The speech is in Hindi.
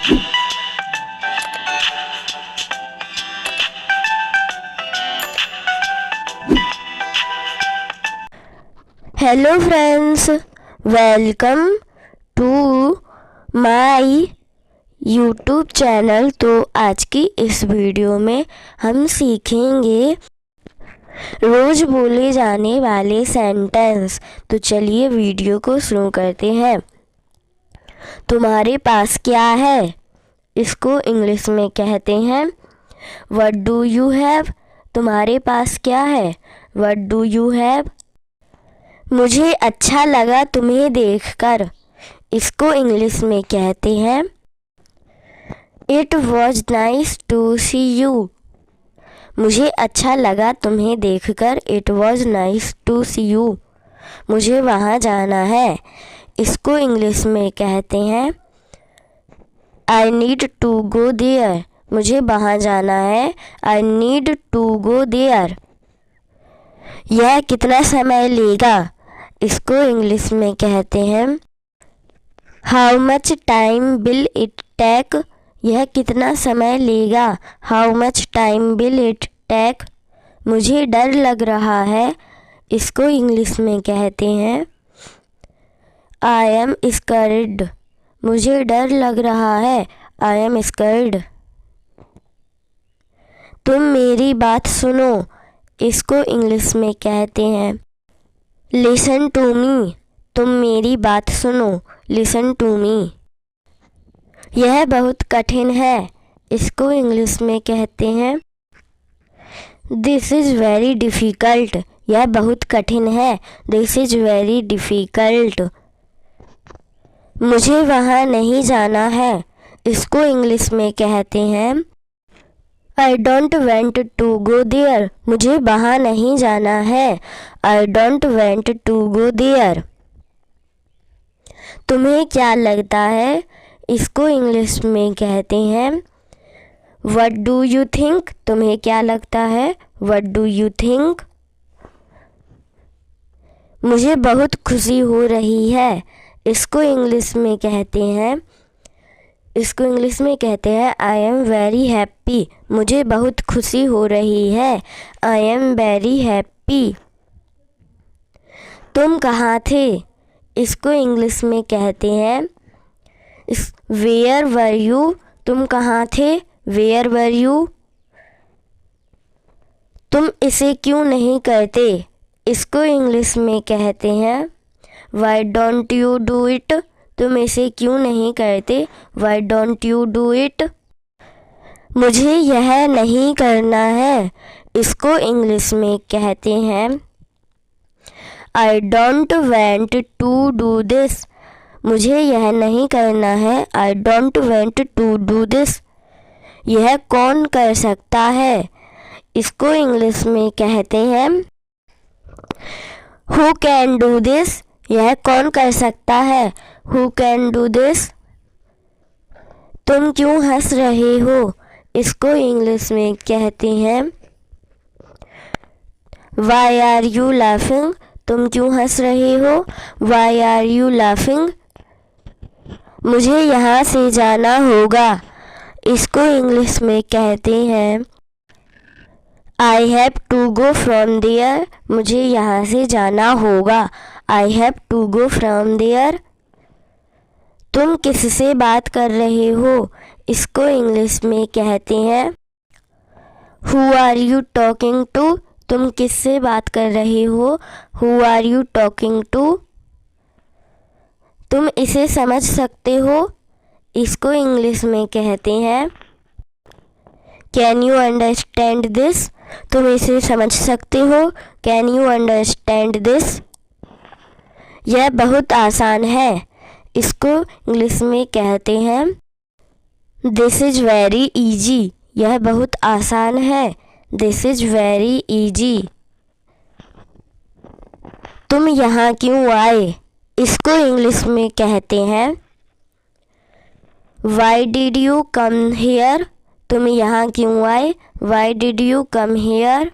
Hello friends, welcome to my YouTube channel. तो आज की इस वीडियो में हम सीखेंगे रोज़ बोले जाने वाले सेंटेंस। तो चलिए वीडियो को शुरू करते हैं। तुम्हारे पास क्या है? इसको इंग्लिश में कहते हैं व्हाट डू यू हैव। तुम्हारे पास क्या है? What do you have. मुझे अच्छा लगा तुम्हें देखकर। इसको इंग्लिश में कहते हैं it was nice to see you. मुझे अच्छा लगा तुम्हें देखकर। It was nice to see you. मुझे वहाँ जाना है। इसको इंग्लिश में कहते हैं I need to go there. मुझे वहाँ जाना है। I need to go there. यह कितना समय लेगा? इसको इंग्लिश में कहते हैं how much time will it take. यह कितना समय लेगा? How much time will it take. मुझे डर लग रहा है। इसको इंग्लिश में कहते हैं आई एम स्कैर्ड। मुझे डर लग रहा है। I am scared. तुम मेरी बात सुनो। इसको इंग्लिश में कहते हैं लिसन टू मी। तुम मेरी बात सुनो। Listen to me. यह बहुत कठिन है। इसको इंग्लिश में कहते हैं दिस इज़ वेरी डिफ़िकल्ट। यह बहुत कठिन है। This is very difficult. मुझे वहाँ नहीं जाना है। इसको इंग्लिश में कहते हैं I don't want to go there. मुझे वहाँ नहीं जाना है। I don't want to go there. तुम्हें क्या लगता है? इसको इंग्लिश में कहते हैं व्हाट डू यू थिंक। तुम्हें क्या लगता है? What do you think. मुझे बहुत खुशी हो रही है। इसको इंग्लिश में कहते हैं आई एम वेरी हैप्पी। मुझे बहुत खुशी हो रही है। I am very happy. तुम कहाँ थे? इसको इंग्लिश में कहते हैं वेयर वर यू। तुम कहाँ थे? Where were you. तुम इसे क्यों नहीं करते? इसको इंग्लिश में कहते हैं why don't you do it. तुम इसे क्यों नहीं करते? Why don't you do it. मुझे यह नहीं करना है। इसको इंग्लिश में कहते हैं I don't want to do this. मुझे यह नहीं करना है। I don't want to do this. यह कौन कर सकता है? इसको इंग्लिश में कहते हैं हु कैन डू दिस। यह कौन कर सकता है? Who can do this. तुम क्यों हंस रहे हो? इसको इंग्लिश में कहते हैं वाई आर यू लाफिंग। तुम क्यों हंस रहे हो? Why are you laughing. मुझे यहाँ से जाना होगा। इसको इंग्लिश में कहते हैं I have to go from there. मुझे यहाँ से जाना होगा। I have to go from there. तुम किससे बात कर रहे हो? इसको इंग्लिश में कहते हैं who are you talking to. तुम किससे बात कर रहे हो? Who are you talking to. तुम इसे समझ सकते हो? इसको इंग्लिश में कहते हैं कैन यू अंडरस्टैंड दिस। तुम इसे समझ सकते हो? Can you understand this. यह बहुत आसान है। इसको इंग्लिश में कहते हैं दिस इज़ वेरी इजी। यह बहुत आसान है। This is very easy. तुम यहाँ क्यों आए? इसको इंग्लिश में कहते हैं why did you come here. तुम यहाँ क्यों आए? Why did you come here.